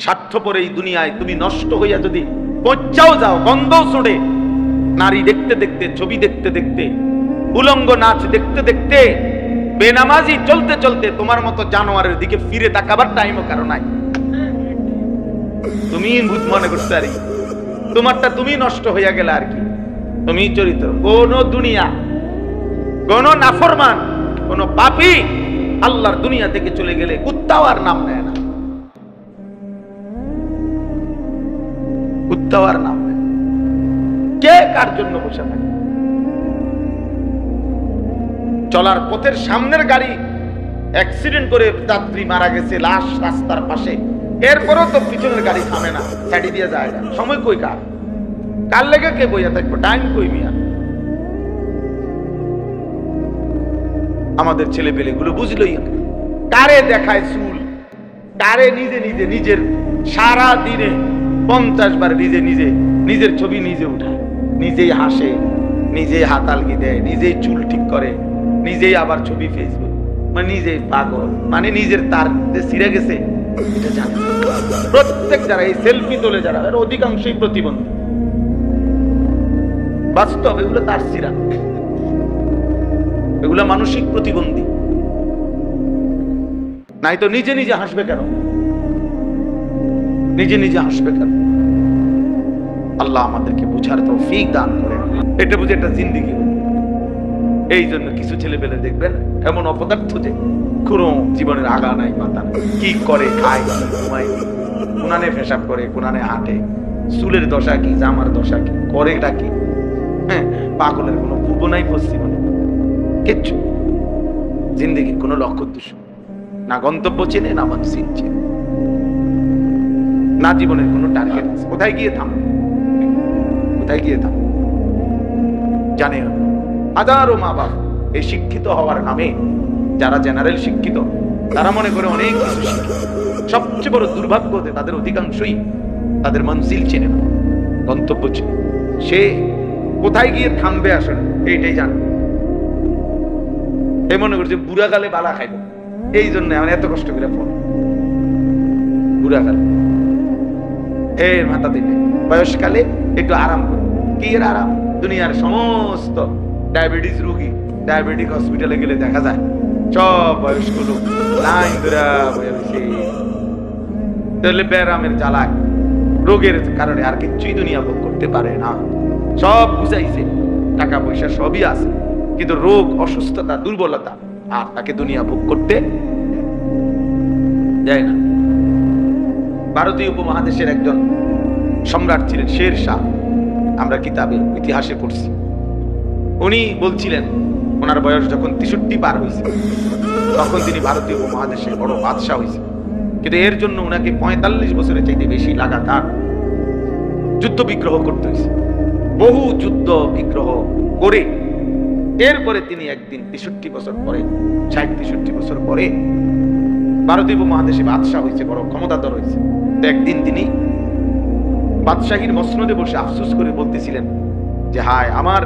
স্বার্থপর এই দুনিয়ায় তুমি নষ্ট হইয়া যদি পচাও যাও, গন্ধও ছড়ে, নারী দেখতে দেখতে, ছবি দেখতে দেখতে, উলঙ্গ নাচ দেখতে দেখতে, বেনামাজি চলতে চলতে তোমার মতো জানোয়ারের দিকে ফিরে তাকাবার টাইমও কারো নাই। তুমি ভূত মনে করতে পারি, তোমারটা তুমি নষ্ট হইয়া গেলে আর কি। তুমি চরিত্র কোন দুনিয়া, কোন নাফরমান, কোন পাপী আল্লাহর দুনিয়া থেকে চলে গেলে কুত্তাও আর নাম নেয় না, কুত্তাও আর নাম নেয়। কে কার জন্য বসে থাকে? চলার পথের সামনের গাড়ি অ্যাক্সিডেন্ট করে যাত্রী মারা গেছে, লাশ রাস্তার পাশে, এরপরও তো পিছনের গাড়ি থামে না, সাইডে দিয়ে যায় না। সময় কই কার? কার লেগে কে বইয়া থাকবো? টাইম কই মিয়া? আমাদের ছেলে পেলে গুলো বুঝলই, কারে দেখায় চুল, কারে নিজে নিজে নিজের সারা দিনে 50 বার নিজে নিজে নিজের ছবি নিজে উঠায়, নিজেই হাসে, নিজেই হাতালগি দেয়, নিজেই চুল ঠিক করে, নিজেই আবার ছবি ফেসবুক, মানে নিজেই পাগল, মানে নিজের তার ছিঁড়ে গেছে এটা জানে। প্রত্যেক যারা এই সেলফি তোলে যারা, অধিকাংশই প্রতিবন্ধী, বাস্তব এগুলো তার ছিঁড়া, এগুলো মানসিক প্রতিবন্ধী। নাই তো নিজে নিজে হাসবে কেন? নিজে নিজে হাসবে কেন? আল্লাহ আমাদেরকে বুঝার তৌফিক দান করেন। এটা বুঝে একটা জিন্দেগি। এই জন্য কিছু ছেলে পেলে দেখবেন এমন অপদার্থ যে কোনো জীবনের আগা নাই মাথা নাই, কি করে খায়, ঘুমায়, কোনানে পেশাব করে, কোনানে হাঁটে, চুলের দশা কি, জামার দশা কি, করে এটা কি, হ্যাঁ, পাগলের কোনো পূর্ব নাই পশ্চিম নাই, কিচ্ছু। জিন্দেগির কোনো লক্ষ্য উদ্দেশ্য না, গন্তব্য চেনে না, মনসিল চেনে না, জীবনের কোনো টার্গেট আছে। কোথায় গিয়ে থাম, কোথায় গিয়ে থাম জানে। হাজারো মা বাপ এই শিক্ষিত হওয়ার নামে, যারা জেনারেল শিক্ষিত, তারা মনে করে অনেক কিছু শিক্ষিত। সবচেয়ে বড় দুর্ভাগ্য হতে তাদের অধিকাংশই তাদের মনসিল চেনে না, গন্তব্য চেনে। সে কোথায় গিয়ে থামবে আসলে এইটাই জানে। এই মনে করছে বুড়া গালে বালা খাইব, এই জন্য আমার এত কষ্ট করে ফোন। বুড়া গালে এই মাথা দিলে, বয়সকালে একটু আরাম করে। কি এর আরাম? দুনিয়ার সমস্ত ডায়াবেটিস রোগী, ডায়াবেটিক হসপিটালে গেলে দেখা যায় সব বয়স্ক লোক লাইন ধরে বসে রয়েছে। তাহলে ব্যারামের জ্বালায়, রোগের কারণে আর কিছুই দুনিয়া ভোগ করতে পারে না। সব বুঝাইছে, টাকা পয়সা সবই আছে, কিন্তু রোগ, অসুস্থতা, দুর্বলতা আর তাকে দুনিয়া ভোগ করতে দেয় না। ভারতীয় উপমহাদেশের একজন সম্রাট ছিলেন শের শাহ, আমরা কিতাবে ইতিহাসে পড়ছি। উনি বলছিলেন ওনার বয়স যখন 63 পার হয়েছে তখন তিনি ভারতীয় উপমহাদেশের বড় বাদশাহ হয়েছে। কিন্তু এর জন্য ওনাকে 45 বছরের চাইতে বেশি লাগাতার যুদ্ধ বিগ্রহ করতে হয়েছে। বহু যুদ্ধ বিগ্রহ করে এরপরে তিনি একদিন 63 বছর পরে, 60-63 বছর পরে ভারতীয় উপমহাদেশে বাদশাহ হয়েছে, বড় ক্ষমতাধর হয়েছে। তো একদিন তিনি বাদশাহীর মসনদে বসে আফসোস করে বলতেছিলেন যে হায়, আমার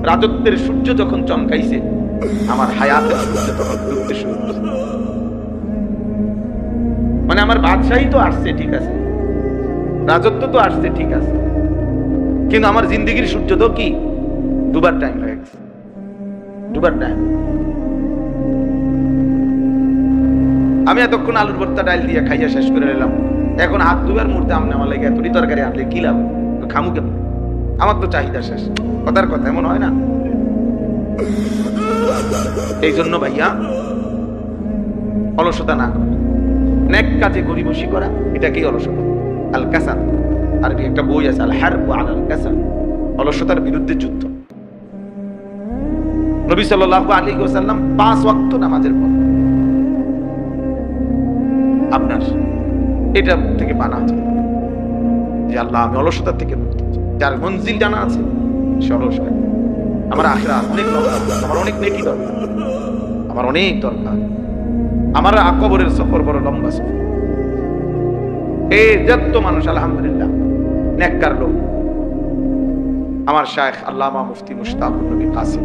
রাজত্বের সূর্য যখন চমকাইছে, আমার হায়াতের সূর্য তখন ডুবতে শুরু করেছে। মানে আমার বাদশাহী তো আসছে ঠিক আছে, রাজত্ব তো আসছে ঠিক আছে, কিন্তু আমার জিন্দেগির সূর্য তো কি ডুবার টাইম হয়ে গেছে, ডুবার টাইম। আমি এতক্ষণ আলুর ভর্তা ডাল দিয়ে খাইয়া শেষ করে নিলাম, এখন হাত দুবার মুহূর্তে আমনে আমার লেগে এতটি তরকারি আনলে কি লাভ? খামু কেমন? আমার তো চাহিদা শেষ। কথার কথা এমন হয় না? এই জন্য ভাইয়া অলসতা না করা, নেক কাজে গরিবসী করা, এটাকেই অলসতা। আল কাসাল, আরবি একটা বই আছে, আল হারবু আলাল কাসাল, অলসতার বিরুদ্ধে যুদ্ধ। নবী সাল্লাল্লাহু আলাইহি ওয়াসাল্লাম 5 ওয়াক্ত নামাজের পর আপনার এটা থেকে বানা আছে যে আল্লাহ আমি অলসতা থেকে মুক্ত। যার মঞ্জিল জানা আছে সে অলস হয়। আমার আখিরাত অনেক দরকার, আমার অনেক নেকি দরকার, আমার অনেক দরকার, আমার কবরের সফর বড় লম্বা সফর। এই যত মানুষ আলহামদুলিল্লাহ নেককার লোক। আমার শায়েখ আল্লামা মুফতি মুশতাকুর নবী কাসিম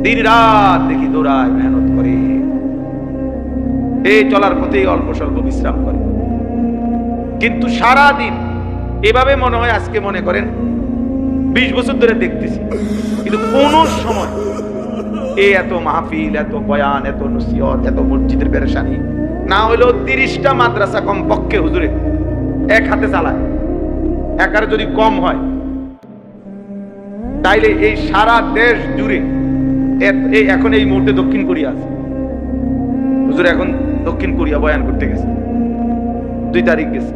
দিন রাত দেখি দৌড়ায়, মেহনত করে, এই চলার পথে অল্প স্বল্প বিশ্রাম করে। কিন্তু সারা দিন এভাবে মনে হয় আজকে মনে করেন 20 বছর ধরে দেখতেছি, কিন্তু কোন সময় এত মাহফিল, এত বয়ান, এত নসিহত, এত মসজিদের পেরেশানি না হইলেও 30টা মাদ্রাসা কম পক্ষে হুজুরে এক হাতে চালায়, একার যদি কম হয় তাইলে এই সারা দেশ জুড়ে এখন এই মুহূর্তে দক্ষিণ কোরিয়া আছে। হুজুর এখন দক্ষিণ কোরিয়া বয়ান করতে গেছে, 2 তারিখ গেছে,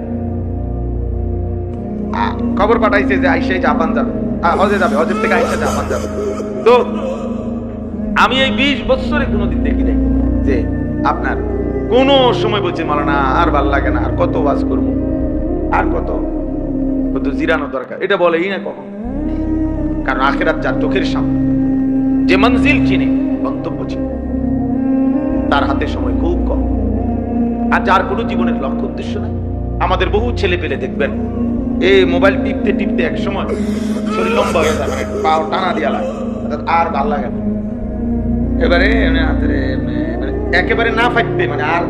খবর পাঠাইছে যে আইসাই জাপান যাবে, হজে যাবে, হজের থেকে আইসা জাপান যাবে। তো আমি এই 20 বছরে কোনোদিন দেখি নাই যে আপনার কোন সময় বলছে মাওলানা আর ভাল লাগে না, আর কত ওয়াজ করবো, আর কত জিরানো দরকার, এটা বলেই না কখন। কারণ আখিরাত যার চোখের সামনে, যে মঞ্জিল চিনে, গন্তব্য চিনে, তার হাতে সময় খুব কম, আর যার কোনো জীবনের লক্ষ্য উদ্দেশ্য নাই। আমাদের বহু ছেলে পেলে দেখবেন এই মোবাইল টিপতে টিপতে এক সময় শরীর লম্বা হয়ে যায়, মানে পাও টানা দিয়া লাগে, আর ভাল লাগে না, এবারে একেবারে না ফাইতে, মানে আর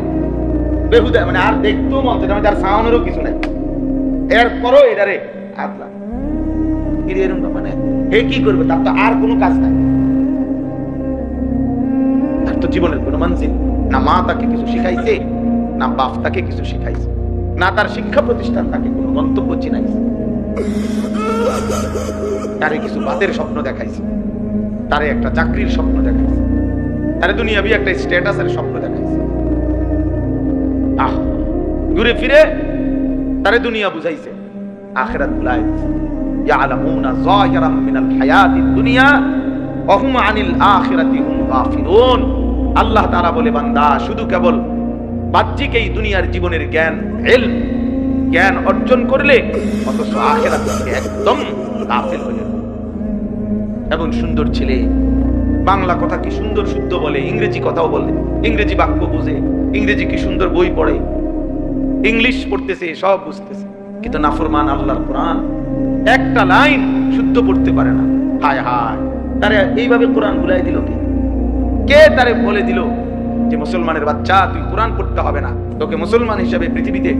বেহুদা, মানে আর দেখতেও মন চায়, যার সাউন্ডেরও কিছু নাই, এরপরও এটারে আদলা মানে হে কি করবে, তার তো আর কোনো কাজ নাই, তার তো জীবনের কোনো মঞ্জিল না, মা তাকে কিছু শিখাইছে, না বাপ তাকে কিছু শিখাইছে, না তার শিক্ষা প্রতিষ্ঠান তাকে কোনো গন্তব্য চিনাইছে, তারে কিছু বাতের স্বপ্ন দেখাইছে, তারে একটা চাকরির স্বপ্ন দেখাইছে, তারে দুনিয়াবি একটা স্ট্যাটাসের স্বপ্ন দেখাইছে, ঘুরে ফিরে তারে দুনিয়া বুঝাইছে, আখিরাত ভুলাই দিছে। ইয়ালামুনা যাহিরাম মিনাল হায়াতিদ দুনিয়া ওয়া হুম আনিল আখিরাতি হুম গাফিলুন। আল্লাহ তাআলা বলে, বান্দা শুধু কেবল বাহ্যিক এই দুনিয়ার জীবনের জ্ঞান, ইলম জ্ঞান অর্জন করলে অথচ আখিরাত থেকে একদম গাফিল হয়ে যাবে। এবং সুন্দর ছেলে বাংলা কথা কি সুন্দর শুদ্ধ বলে, ইংরেজি কথাও বলে, ইংরেজি বাক্য বুঝে, ইংরেজি কি সুন্দর বই পড়ে, ইংলিশ পড়তেছে, সব বুঝতেছে, কিন্তু নাফরমান আল্লাহর কোরআন একটা লাইন শুদ্ধ পড়তে পারে না। হায় হায়, তারে এইভাবে কোরআন ভুলাই দিল কে? কে তারে বলে দিল যে মুসলমানের বাচ্চা তুই কোরআন পড়তে হবে না, তোকে মুসলমান হিসেবে পৃথিবীতে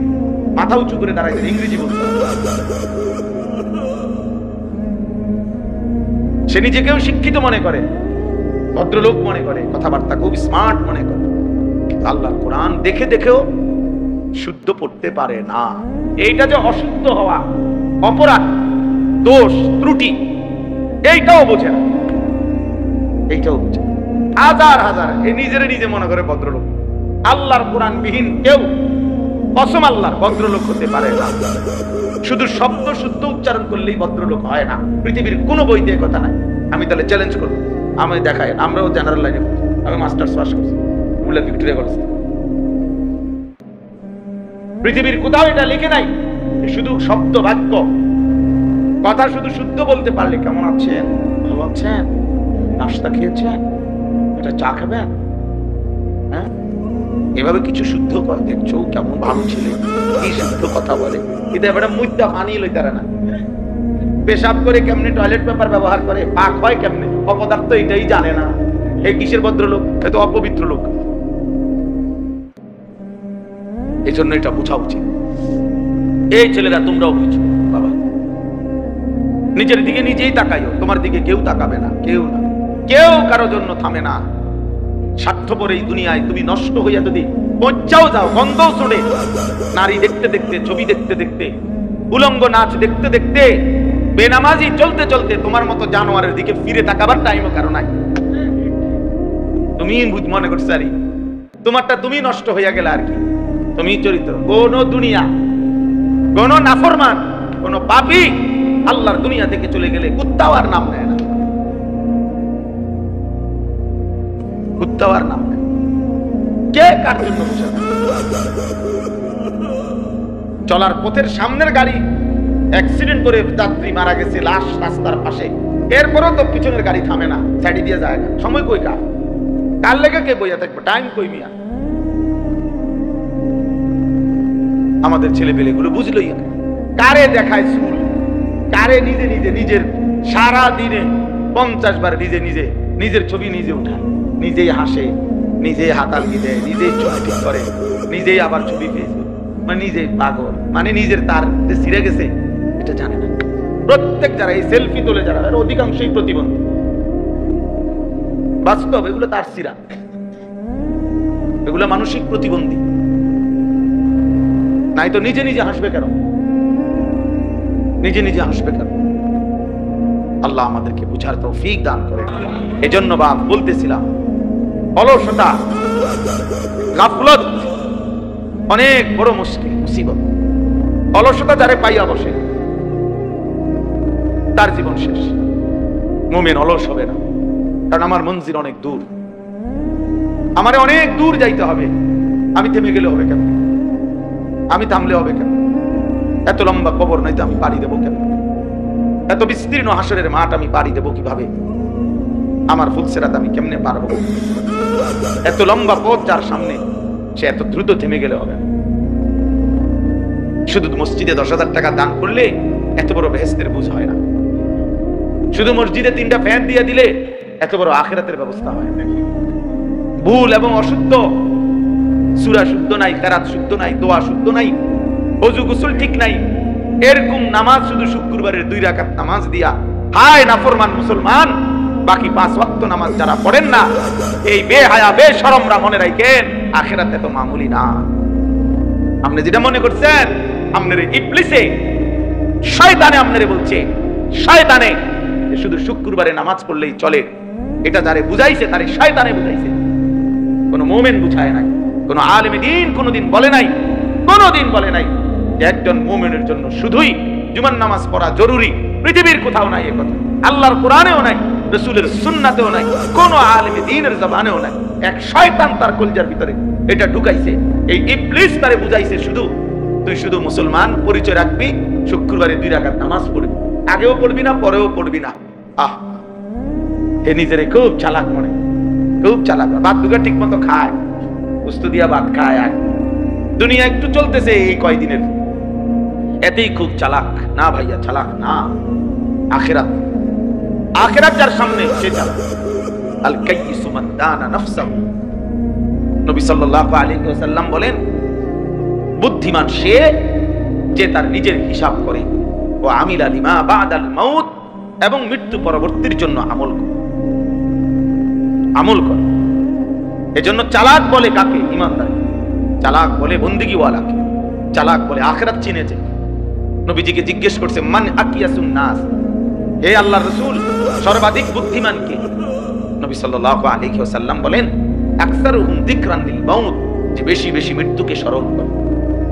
মাথা উঁচু করে দাঁড়াইতে ইংরেজি বলতে হবে? সে নিজেকেও শিক্ষিত মনে করে, ভদ্রলোক মনে করে, কথাবার্তা খুব স্মার্ট মনে করে, কিন্তু আল্লাহর কোরআন দেখে দেখেও শুদ্ধ পড়তে পারে না। এইটা যে অশুদ্ধ হওয়া, অপরাধ, দোষ, ত্রুটি, এইটাও বোঝে না, এইটাও বোঝে। হাজার হাজার নিজের নিজে মনে করে ভদ্রলোক, আল্লাহর কোরআন বিহীন কেউ কসম আল্লাহর ভদ্রলোক হতে পারে না। শুধু শব্দ শুদ্ধ উচ্চারণ করলেই ভদ্রলোক হয় না, পৃথিবীর কোনো বইতে কথা নাই। আমি তাহলে চ্যালেঞ্জ করবো, আমি দেখাই, আমরাও জেনারেল লাইনে, আমি মাস্টার্স পাস করছি, মুল্লা ভিক্টোরিয়া কলেজ, পৃথিবীর কোথাও এটা লিখে নাই। শুধু শব্দ বাক্য কথা শুধু শুদ্ধ বলতে পারলে, কেমন আছেন, ভালো আছেন, নাস্তা খেয়েছেন, এটা চা খাবেন, হ্যাঁ, এভাবে কিছু শুদ্ধ কথা দেখছো, কেমন ভালো ছেলে, কি শুদ্ধ কথা বলে, কিন্তু এবারে মুদ্দা পানি লইতারে না, পেশাব করে কেমনে, টয়লেট পেপার ব্যবহার করে, পাক হয় কেমনে, অপদার্থ এটাই জানে না। এই কিসের ভদ্রলোক? এত অপবিত্র লোক। এই জন্য এটা বোঝা উচিত। এই ছেলেরা তোমরাও বুঝো বাবা, নিজের দিকে নিজেই তাকাইও, তোমার দিকে কেউ তাকাবে না, কেউ না, কেউ কারো জন্য থামে না। স্বার্থপর এই দুনিয়ায় তুমি নষ্ট হইয়া যদি পৌঁছাও যাও, গন্ধও ছড়ে, নারী দেখতে দেখতে, ছবি দেখতে দেখতে, উলঙ্গ নাচ দেখতে দেখতে, বেনামাজি চলতে চলতে তোমার মতো জানোয়ারের দিকে ফিরে তাকাবার টাইমও কারো নাই। তুমি মনে করছো আরে তোমারটা তুমি নষ্ট হইয়া গেলে আর কি, তুমি চরিত্র। কোন দুনিয়া, কোন নাফরমান, কোন পাপী আল্লাহর দুনিয়া থেকে চলে গেলে কুত্তাও আর নাম নেয় না, কুত্তাও আর নাম নেয়। কে কার জন্য বসে? চলার পথের সামনের গাড়ি অ্যাক্সিডেন্ট করে যাত্রী মারা গেছে, লাশ রাস্তার পাশে, এরপরও তো পিছনের গাড়ি থামে না, সাইডে দিয়ে যায় না। সময় কই কার? কার লেগে কে বইয়া থাকবে? টাইম কই মিয়া? আমাদের ছেলে পেলে গুলো বুঝলই না, কারে দেখায় চুল, কারে নিজে নিজে নিজের সারা দিনে 50 বার নিজে নিজে নিজের ছবি নিজে উঠায়, নিজেই হাসে, নিজেই হাতালকি দেয়, নিজেই ছবি ঠিক করে, নিজেই আবার ছবি ফেসবুক। মানে নিজে পাগল, মানে নিজের তার যে ছিঁড়ে গেছে এটা জানে না। প্রত্যেক যারা এই সেলফি তোলে যারা, এর অধিকাংশই প্রতিবন্ধী। বাস্তব এগুলো তার ছিঁড়া, এগুলো মানসিক প্রতিবন্ধী। নাই তো নিজে নিজে হাসবে কেন? নিজে নিজে হাসবে কেন? আল্লাহ আমাদেরকে বুঝার তৌফিক দান করে। এজন্য বাপ বলতেছিলাম, অলসতা, গাফলত অনেক বড় মুশকিল, মুসিবত। অলসতা যারে পাইয়া বসে তার জীবন শেষ। মুমিন অলস হবে না, কারণ আমার মঞ্জিল অনেক দূর, আমারে অনেক দূর যাইতে হবে। আমি থেমে গেলে হবে কেন? আমি থামলে হবে কেন? এত লম্বা কবর নাই তো আমি পাড়ি দেবো কেন? এত বিস্তীর্ণ হাসরের মাঠ আমি পাড়ি দেবো কিভাবে? আমার ফুলসেরাত আমি কেমনে পারবো? এত লম্বা পথ যার সামনে, সে এত দ্রুত থেমে গেলে হবে না। শুধু মসজিদে 10,000 টাকা দান করলে এত বড় বেহেশতের বুঝ হয় না। শুধু মসজিদে 3টা ফ্যান দিয়ে দিলে এত বড় আখিরাতের ব্যবস্থা হয় না। ভুল এবং অশুদ্ধ, সূরা শুদ্ধ নাই, কেরাত শুদ্ধ নাই, দোয়া শুদ্ধ নাই, ওযু গোসল ঠিক নাই, এরকম নামাজ শুধু শুক্রবারের 2 রাকাত নামাজ দিয়া, হায় নাফরমান মুসলমান, বাকি 5 ওয়াক্ত নামাজ যারা পড়েন না, এই বেহায়া বেশরমরা মনে রাখেন আখিরাত এত মামুলি না। আপনি যেটা মনে করছেন, আপনার ইবলিসে, শয়তানে আপনারে বলছে, শয়তানে শুধু শুক্রবারে নামাজ পড়লেই চলে, এটা যারে বুঝাইছে তারে শয়তানে বুঝাইছে, কোন মুমিন বুঝায় নাই। কোন আলেম দ্বীন কোনদিন বলে নাই, কোনদিন বলে নাই যে একজন মুমিনের জন্য শুধুই জুমার নামাজ পড়া জরুরি। পৃথিবীর কোথাও নাই এই কথা, আল্লাহর কোরআনেও নাই, রাসূলের সুন্নাতেও নাই, কোন আলেম দ্বীনের জবানেও নাই। এক শয়তান তার কলিজার ভিতরে এটা ঢুকাইছে। এই ইবলিস তারে বুঝাইছে শুধু তুই শুধু মুসলমান পরিচয় রাখবি, শুক্রবারে 2 রাকাত নামাজ পড়বি, আগেও পড়বি না পরেও পড়বি না। আহ, এ নিজেরে খুব চালাক মনে, খুব চালাক। ভাত দুগা ঠিক মতো খায়, উস্তু দিয়া ভাত খায়, আর দুনিয়া একটু চলতেছে এই কয়দিনের, এতেই খুব চালাক। না ভাইয়া, চালাক না। আখিরাত, আখিরাত যার সামনে সে চালাক। আল কাইয়িসু মান দানা নাফসাহু, নবী সাল্লাল্লাহু আলাইহি ওয়াসাল্লাম বলেন, বুদ্ধিমান সে যে তার নিজের হিসাব করে, ও আমিলা লিমা বাদাল মাউত, এবং মৃত্যু পরবর্তীর জন্য আমল করে, আমল করে। এজন্য চালাক বলে কাকে? ঈমানদার। চালাক বলে বন্দেগীওয়ালাকে, চালাক বলে আখিরাত চিনেছে। নবীজিকে জিজ্ঞেস করছে, মান আকিয়াসুন নাস, হে আল্লাহর রাসূল সর্বাধিক বুদ্ধিমান কে? নবী সাল্লাল্লাহু আলাইহি ওয়াসাল্লাম বলেন, আকসারুহুম যিকরান লিল মাউত, যে বেশি বেশি মৃত্যুকে স্মরণ করে,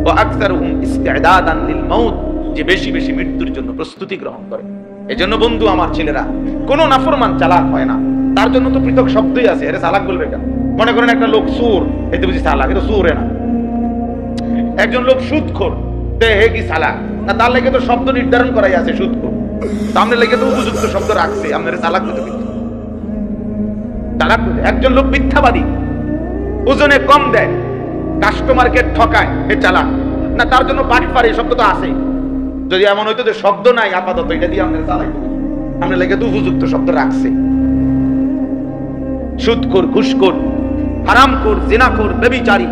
ওয়া আকসারুহুম ইস্তিদাদান লিল মাউত, যে বেশি বেশি মৃত্যুর জন্য প্রস্তুতি গ্রহণ করে। এজন্য বন্ধু আমার ছেলেরা, কোন নাফরমান চালাক হয় না, তার জন্য তো পৃথক শব্দই আছে। এর চালাক বলবে কেন? মনে করেন একটা লোক সুর, এতে বুঝি চালাক, এটা সুরে না। একজন লোক সুদখোর, হে কি চালাক না? তার লেগে তো শব্দ নির্ধারণ করাই আছে সুদখোর, সামনে লেগে তো উপযুক্ত শব্দ রাখছে। আপনার চালাক হতে কিন্তু চালাক। একজন লোক মিথ্যাবাদী, ওজনে কম দেয়, কাস্টমারকে ঠকায়, হে চালাক না? তার জন্য বাটপার এই শব্দ তো আছে। যদি এমন হইতো যে শব্দ নাই আপাতত, এটা দিয়ে আপনার চালাক, আপনার লেগে তো উপযুক্ত শব্দ রাখছে। সুদখোর, ঘুষখোর, হারামখোর, জিনাখোর, ব্যভিচারী,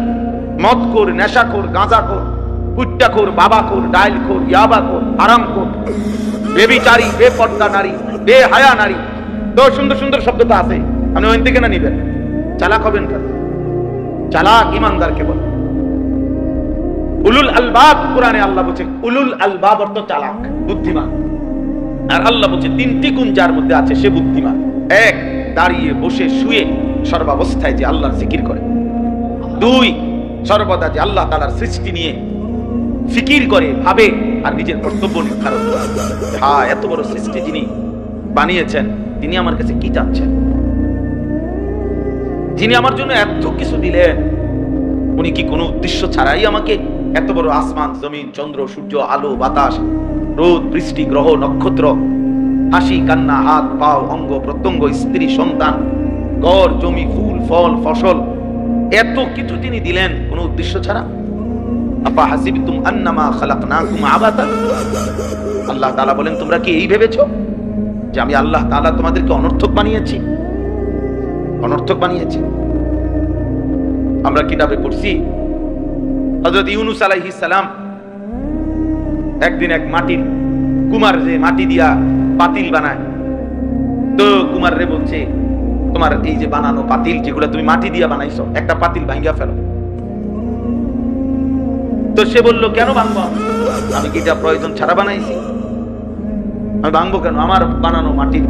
মদখোর, নেশাখোর, গাঁজাখোর, কুট্টাখোর, বাবাখোর, ডাইলখোর, ইয়াবাখোর, হারামখোর, ব্যভিচারী, বেপর্দা নারী, বেহায়া নারী, তো সুন্দর সুন্দর শব্দ তো আছে। আপনি ওই থেকে না নিবেন, চালাক হবেন কেন? চালাক ঈমানদারকে বলে। উলুল আলবাব, কোরআনে আল্লাহ বলছে উলুল আলবাব অর্থ চালাক, বুদ্ধিমান। আর আল্লাহ বলছে 3টি গুণ যার মধ্যে আছে সে বুদ্ধিমান। 1, দাঁড়িয়ে বসে শুয়ে সর্বাবস্থায় যে আল্লাহর জিকির করে। 2, সর্বদা যে আল্লাহ তাআলার সৃষ্টি নিয়ে ফিকির করে, ভাবে, আর নিজের কর্তব্য নির্ধারণ করে। হ্যাঁ, এত বড় সৃষ্টি যিনি বানিয়েছেন, তিনি আমার কাছে কি চাচ্ছেন? যিনি আমার জন্য এত কিছু দিলেন, উনি কি কোনো উদ্দেশ্য ছাড়াই আমাকে এত বড় আসমান, জমিন, চন্দ্র, সূর্য, আলো, বাতাস, রোদ, বৃষ্টি, গ্রহ, নক্ষত্র, হাসি, কান্না, হাত, পাও, অঙ্গ প্রত্যঙ্গ, স্ত্রী, সন্তান, ঘর, জমি, ফুল, ফল, ফসল, এত কিছু তিনি দিলেন কোনো উদ্দেশ্য ছাড়া? আফা হাসিবতুম আন্নামা খালাকনাকুম আবাতান, আল্লাহ তাআলা বলেন, তোমরা কি এই ভেবেছো যে আমি আল্লাহ তাআলা তোমাদেরকে অনর্থক বানিয়েছি? অনর্থক বানিয়েছি। আমরা কিতাবে পড়ছি হযরত ইউনূস আলাইহিস সালাম একদিন এক মাটির কুমার যে মাটি দিয়া পাতিল বানায়, তো কুমার রে বলছে, তোমার এই যে বানানো পাতিল যেগুলো তুমি মাটি দিয়া বানাইছো, একটা পাতিল ভাঙ্গা ফেলো। তো সে বলল, কেন ভাঙবো? আমি কি এটা প্রয়োজন ছাড়া বানাইছি? আমি ভাঙবো কেন? আমার বানানো মাটির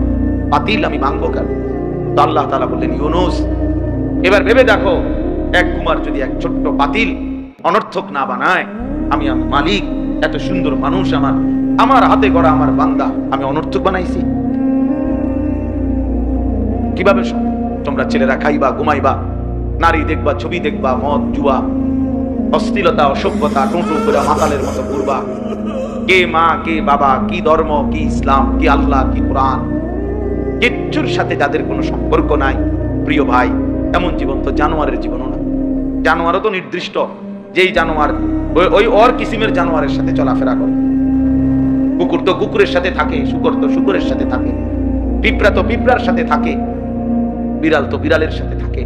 পাতিল আমি ভাঙবো কেন? তো আল্লাহ তাআলা বললেন, ইউনূস, এবার ভেবে দেখো, এক কুমার যদি এক ছোট্ট পাতিল অনর্থক না বানায়, আমি মালিক, এত সুন্দর মানুষ আমার হাতে গড়া আমার বান্দা, আমি অনর্থক বানাইছি? কিভাবে তোমরা ছেলেরা খাইবা, ঘুমাইবা, নারী দেখবা, ছবি দেখবা, মদ জুয়া অশ্লীলতা অসভ্যতা টুঁটু করে মাতালের মতো ঘুরবা, কে মা কে বাবা, কি ধর্ম কি ইসলাম কি আল্লাহ কি কোরআন কিচ্ছুর সাথে যাদের কোনো সম্পর্ক নাই, প্রিয় ভাই, এমন জীবন তো জানোয়ারের জীবনও না। জানোয়ারও তো নির্দিষ্ট, যেই জানোয়ার ওই ওর কিসিমের জানোয়ারের সাথে চলাফেরা করে। কুকুর তো কুকুরের সাথে থাকে, শুকর তো শুকরের সাথে থাকে, পিঁপড়া তো পিঁপড়ার সাথে থাকে, বিড়াল তো বিড়ালের সাথে থাকে।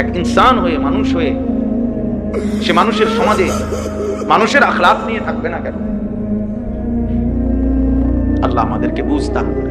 এক ইনসান হয়ে, মানুষ হয়ে, সে মানুষের সমাজে মানুষের আখলাক নিয়ে থাকবে না কেন? আল্লাহ আমাদেরকে বুঝ দান করে।